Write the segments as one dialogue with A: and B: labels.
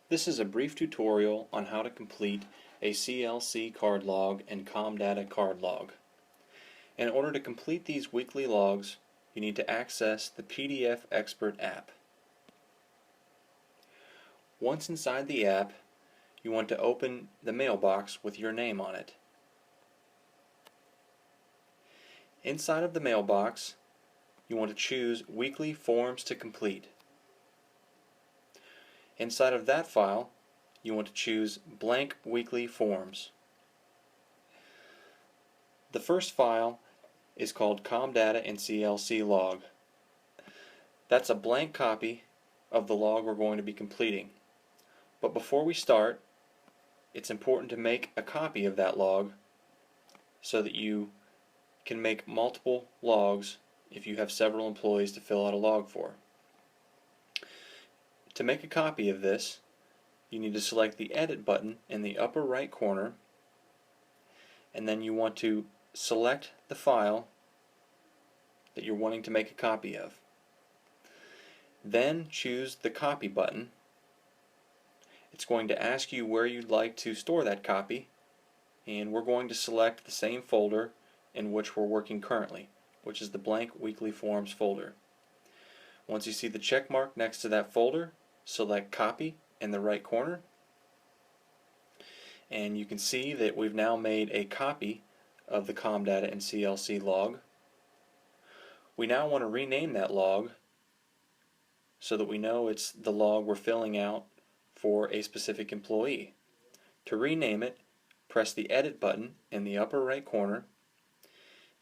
A: This is a brief tutorial on how to complete a CLC card log and Comdata card log. In order to complete these weekly logs, you need to access the PDF Expert app. Once inside the app, you want to open the mailbox with your name on it. Inside of the mailbox, you want to choose Weekly Forms to Complete. Inside of that file, you want to choose Blank Weekly Forms. The first file is called Comdata and CLC log. That's a blank copy of the log we're going to be completing. But before we start, it's important to make a copy of that log so that you can make multiple logs if you have several employees to fill out a log for. To make a copy of this, you need to select the Edit button in the upper right corner, and then you want to select the file that you're wanting to make a copy of. Then choose the Copy button. It's going to ask you where you'd like to store that copy, and we're going to select the same folder in which we're working currently, which is the Blank Weekly Forms folder. Once you see the check mark next to that folder, select Copy in the right corner, and you can see that we've now made a copy of the Comdata and CLC log. We now want to rename that log so that we know it's the log we're filling out for a specific employee. To rename it, press the Edit button in the upper right corner,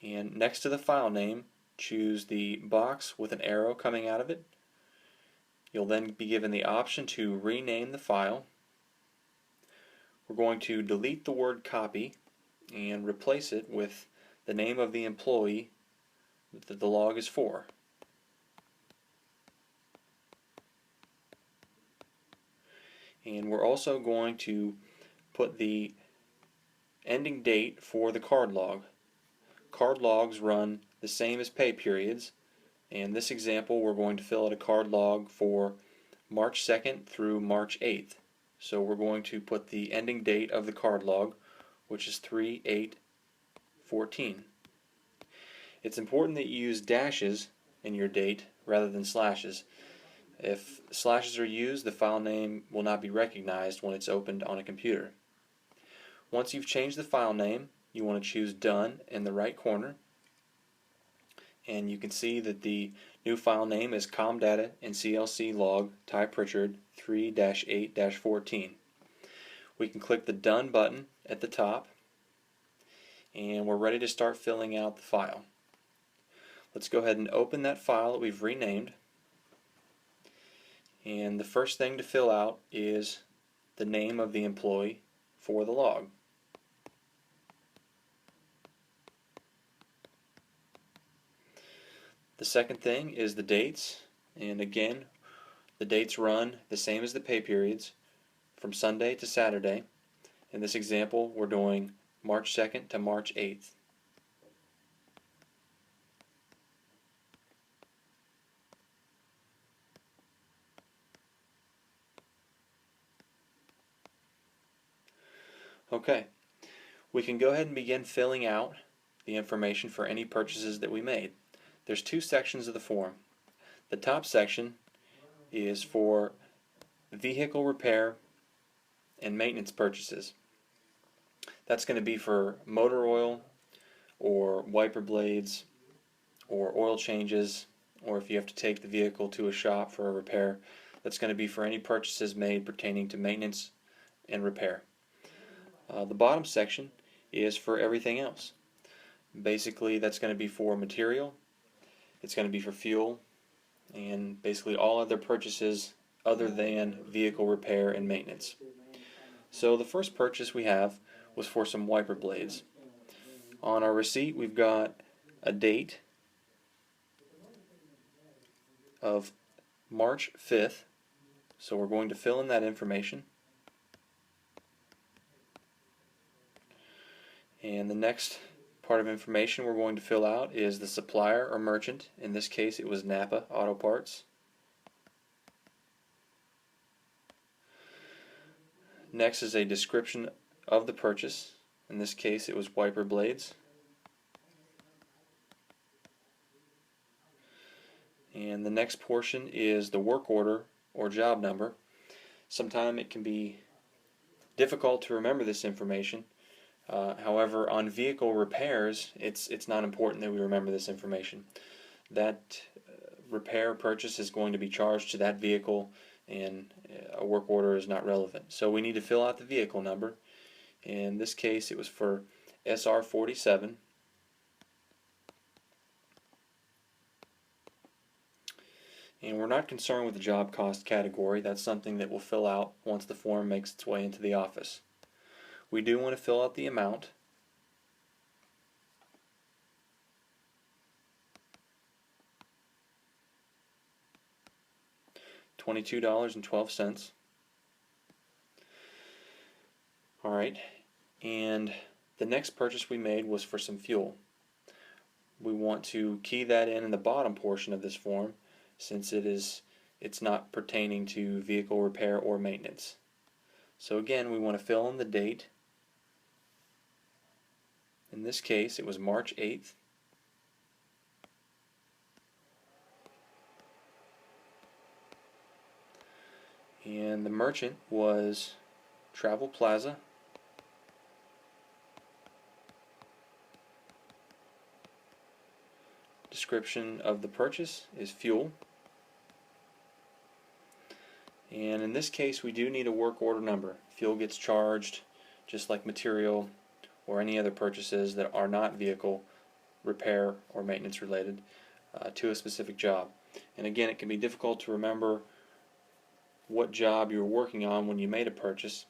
A: and next to the file name, choose the box with an arrow coming out of it. You'll then be given the option to rename the file. We're going to delete the word copy and replace it with the name of the employee that the log is for. And we're also going to put the ending date for the card log. Card logs run the same as pay periods. In this example, we're going to fill out a card log for March 2nd through March 8th. So we're going to put the ending date of the card log, which is 3/8/14. It's important that you use dashes in your date rather than slashes. If slashes are used, the file name will not be recognized when it's opened on a computer. Once you've changed the file name, you want to choose Done in the right corner, and you can see that the new file name is Comdata and CLC log Ty Pritchard 3-8-14. We can click the Done button at the top, and we're ready to start filling out the file. Let's go ahead and open that file that we've renamed. And the first thing to fill out is the name of the employee for the log. The second thing is the dates, and again, the dates run the same as the pay periods from Sunday to Saturday. In this example, we're doing March 2nd to March 8th. Okay, we can go ahead and begin filling out the information for any purchases that we made. There's two sections of the form. The top section is for vehicle repair and maintenance purchases. That's going to be for motor oil or wiper blades or oil changes, or if you have to take the vehicle to a shop for a repair. That's going to be for any purchases made pertaining to maintenance and repair. The bottom section is for everything else. Basically, that's going to be for material, it's going to be for fuel, and basically all other purchases other than vehicle repair and maintenance. So the first purchase we have was for some wiper blades. On our receipt, we've got a date of March 5th, so we're going to fill in that information. And the next part of information we're going to fill out is the supplier or merchant. In this case, it was Napa Auto Parts. Next is a description of the purchase. In this case, it was wiper blades. And the next portion is the work order or job number. Sometimes it can be difficult to remember this information. However, on vehicle repairs, it's not important that we remember this information. That repair purchase is going to be charged to that vehicle, and a work order is not relevant. So we need to fill out the vehicle number. In this case, it was for SR47. And we're not concerned with the job cost category. That's something that we'll fill out once the form makes its way into the office. We do want to fill out the amount. $22.12. Alright, and the next purchase we made was for some fuel. We want to key that in the bottom portion of this form, since it's not pertaining to vehicle repair or maintenance. So again, we want to fill in the date. In this case, it was March 8th. And the merchant was Travel Plaza. Description of the purchase is fuel. And in this case, we do need a work order number. Fuel gets charged just like material or any other purchases that are not vehicle repair or maintenance related to a specific job. And again, it can be difficult to remember what job you were working on when you made a purchase.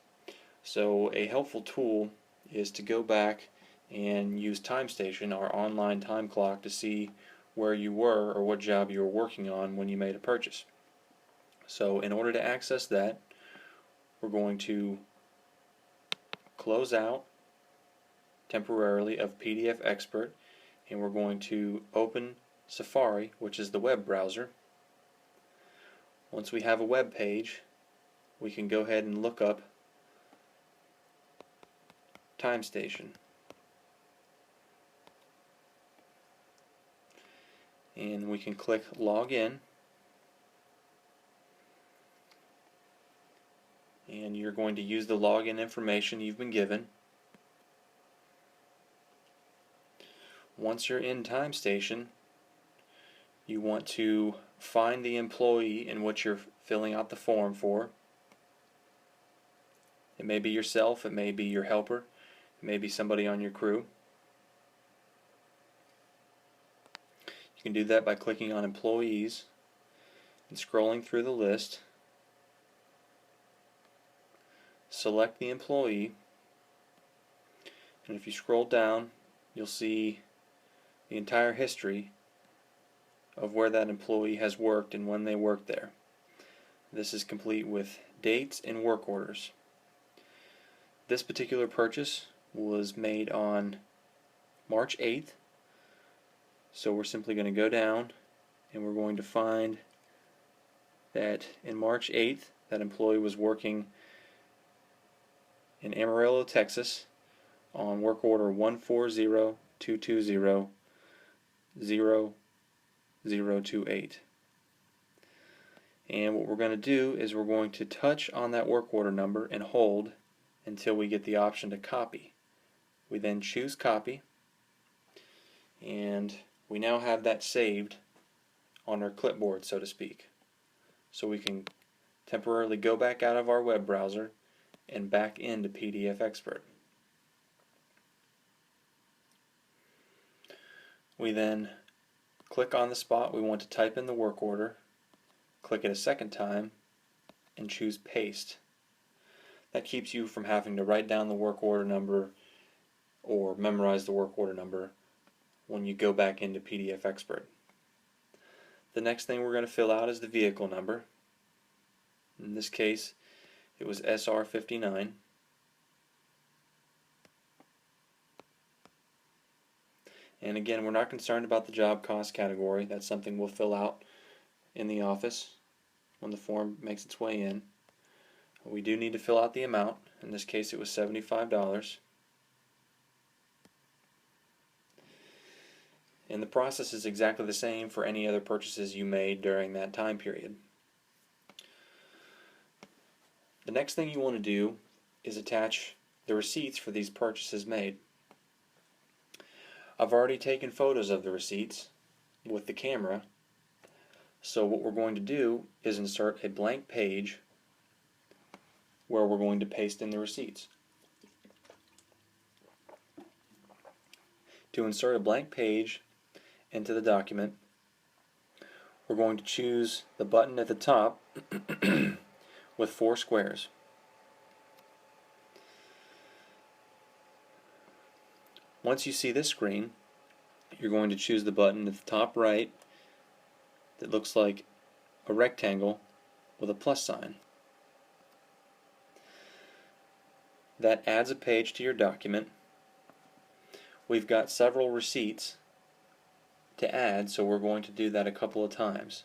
A: So a helpful tool is to go back and use TimeStation, our online time clock, to see where you were or what job you were working on when you made a purchase. So in order to access that, we're going to close out temporarily of PDF Expert, and we're going to open Safari, which is the web browser. Once we have a web page, we can go ahead and look up TimeStation. And we can click Login. And you're going to use the login information you've been given. Once you're in TimeStation, you want to find the employee in which you're filling out the form for. It may be yourself, it may be your helper, it may be somebody on your crew. You can do that by clicking on Employees and scrolling through the list. Select the employee, and if you scroll down, you'll see the entire history of where that employee has worked and when they worked there. This is complete with dates and work orders. This particular purchase was made on March 8th, so we're simply going to go down and we're going to find that in March 8th that employee was working in Amarillo, Texas on work order 140-220-0028. And what we're going to do is we're going to touch on that work order number and hold until we get the option to copy. We then choose copy, and we now have that saved on our clipboard, so to speak. So we can temporarily go back out of our web browser and back into PDF Expert. We then click on the spot we want to type in the work order, click it a second time, and choose Paste. That keeps you from having to write down the work order number or memorize the work order number when you go back into PDF Expert. The next thing we're going to fill out is the vehicle number. In this case, it was SR59. And again, we're not concerned about the job cost category. That's something we'll fill out in the office when the form makes its way in. We do need to fill out the amount. In this case it was $75. And the process is exactly the same for any other purchases you made during that time period. The next thing you want to do is attach the receipts for these purchases made. I've already taken photos of the receipts with the camera, so what we're going to do is insert a blank page where we're going to paste in the receipts. To insert a blank page into the document, we're going to choose the button at the top with 4 squares. Once you see this screen, you're going to choose the button at the top right that looks like a rectangle with a plus sign. That adds a page to your document. We've got several receipts to add, so we're going to do that a couple of times.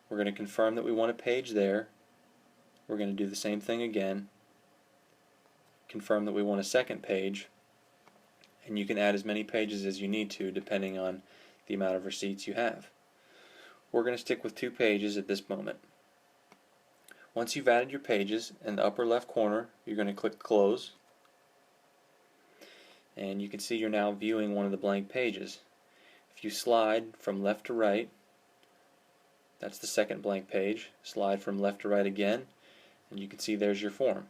A: We're going to confirm that we want a page there. We're going to do the same thing again. Confirm that we want a second page, and you can add as many pages as you need to depending on the amount of receipts you have. We're going to stick with 2 pages at this moment. Once you've added your pages, in the upper left corner you're going to click Close, and you can see you're now viewing one of the blank pages. If you slide from left to right, that's the second blank page. Slide from left to right again, and you can see there's your form.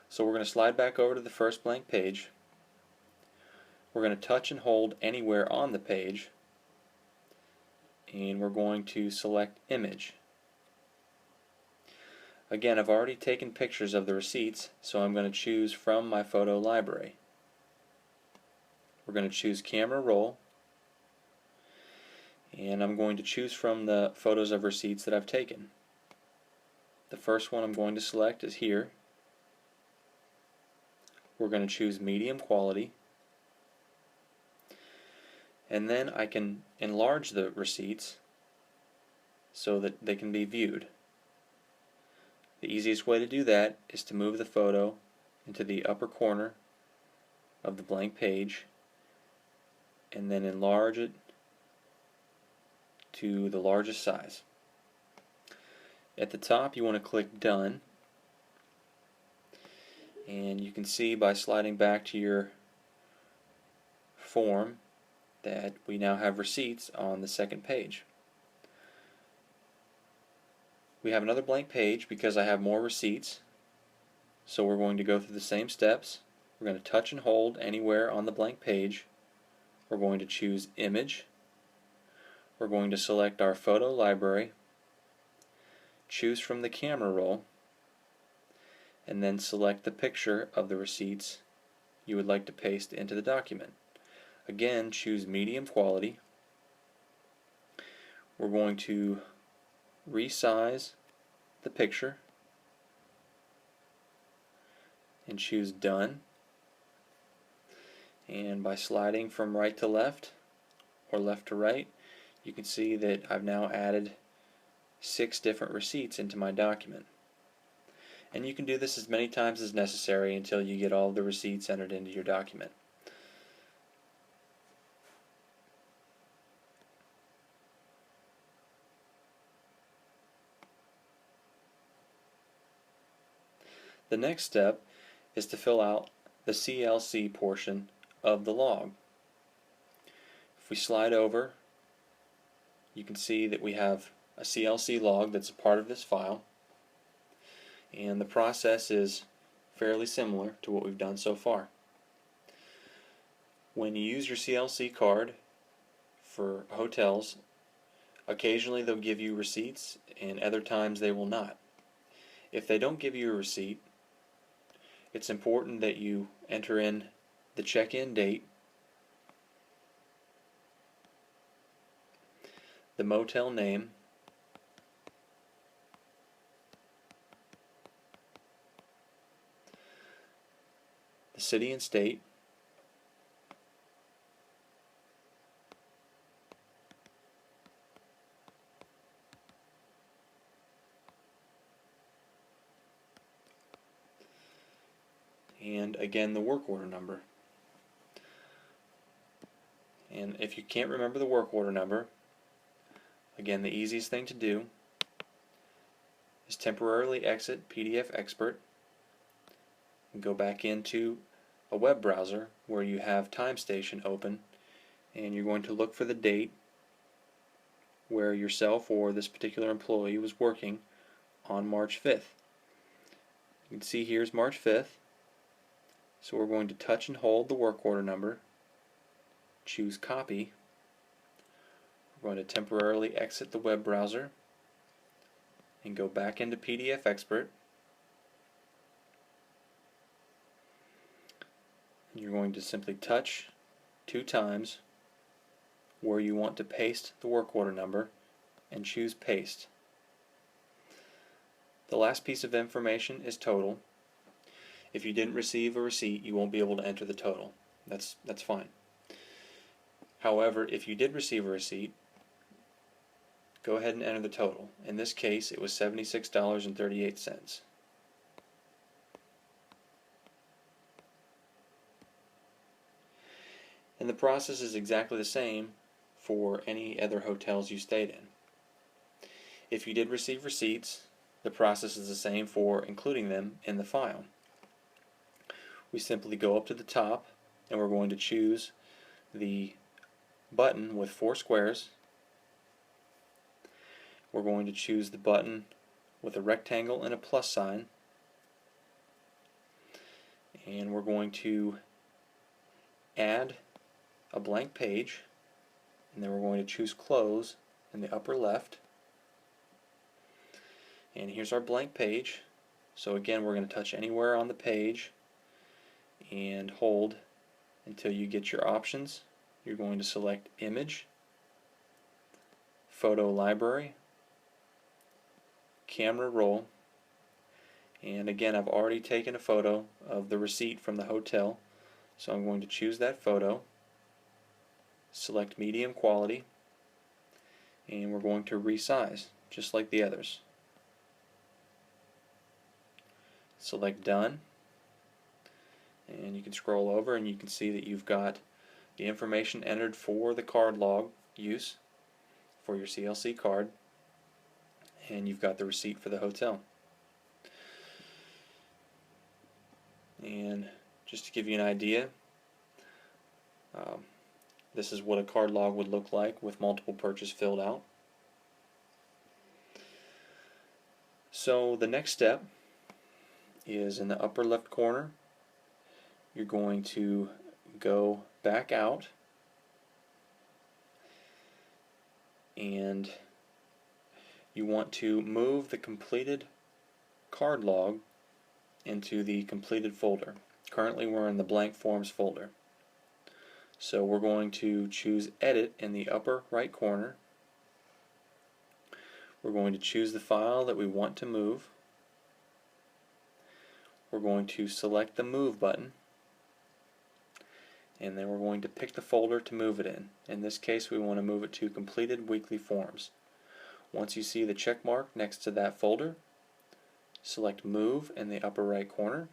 A: So we're going to slide back over to the first blank page. We're going to touch and hold anywhere on the page, and we're going to select Image. Again, I've already taken pictures of the receipts, so I'm going to choose from my photo library. We're going to choose Camera Roll, and I'm going to choose from the photos of receipts that I've taken. The first one I'm going to select is here. We're going to choose Medium Quality, and then I can enlarge the receipts so that they can be viewed. The easiest way to do that is to move the photo into the upper corner of the blank page and then enlarge it to the largest size. At the top you want to click Done, and you can see by sliding back to your form that we now have receipts on the second page. We have another blank page because I have more receipts, so we're going to go through the same steps. We're going to touch and hold anywhere on the blank page. We're going to choose Image. We're going to select our photo library, choose from the camera roll, and then select the picture of the receipts you would like to paste into the document. Again, choose Medium Quality. We're going to resize the picture and choose Done, and by sliding from right to left or left to right, you can see that I've now added 6 different receipts into my document. And you can do this as many times as necessary until you get all the receipts entered into your document. The next step is to fill out the CLC portion of the log. If we slide over, you can see that we have a CLC log that's a part of this file, and the process is fairly similar to what we've done so far. When you use your CLC card for hotels, occasionally they'll give you receipts and other times they will not. If they don't give you a receipt, it's important that you enter in the check-in date, the motel name, the city and state, and again the work order number. And if you can't remember the work order number, again the easiest thing to do is temporarily exit PDF Expert and go back into a web browser where you have TimeStation open, and you're going to look for the date where yourself or this particular employee was working on March 5th. You can see here's March 5th, so we're going to touch and hold the work order number, choose copy. We're going to temporarily exit the web browser and go back into PDF Expert. You're going to simply touch 2 times where you want to paste the work order number and choose paste. The last piece of information is total. If you didn't receive a receipt, you won't be able to enter the total. That's fine. However, if you did receive a receipt, go ahead and enter the total. In this case, it was $76.38. And the process is exactly the same for any other hotels you stayed in. If you did receive receipts, the process is the same for including them in the file. We simply go up to the top and we're going to choose the button with 4 squares. We're going to choose the button with a rectangle and a plus sign, and we're going to add a blank page, and then we're going to choose close in the upper left. And here's our blank page. So again, we're going to touch anywhere on the page and hold until you get your options. You're going to select image, photo library, camera roll, and again I've already taken a photo of the receipt from the hotel, so I'm going to choose that photo, select medium quality, and we're going to resize just like the others. Select done, and you can scroll over and you can see that you've got the information entered for the card log use for your CLC card, and you've got the receipt for the hotel. And just to give you an idea, this is what a card log would look like with multiple purchases filled out. So the next step is in the upper left corner. You're going to go back out and you want to move the completed card log into the completed folder. Currently we're in the blank forms folder. So we're going to choose edit in the upper right corner. We're going to choose the file that we want to move. We're going to select the move button, and then we're going to pick the folder to move it in. In this case we want to move it to completed weekly forms. Once you see the check mark next to that folder, select move in the upper right corner,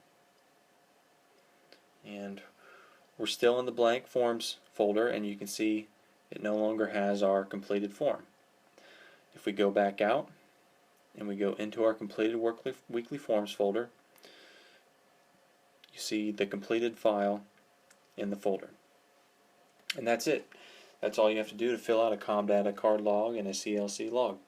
A: and we're still in the blank forms folder, and you can see it no longer has our completed form. If we go back out and we go into our completed weekly forms folder, you see the completed file in the folder. And that's it. That's all you have to do to fill out a Comdata card log and a CLC log.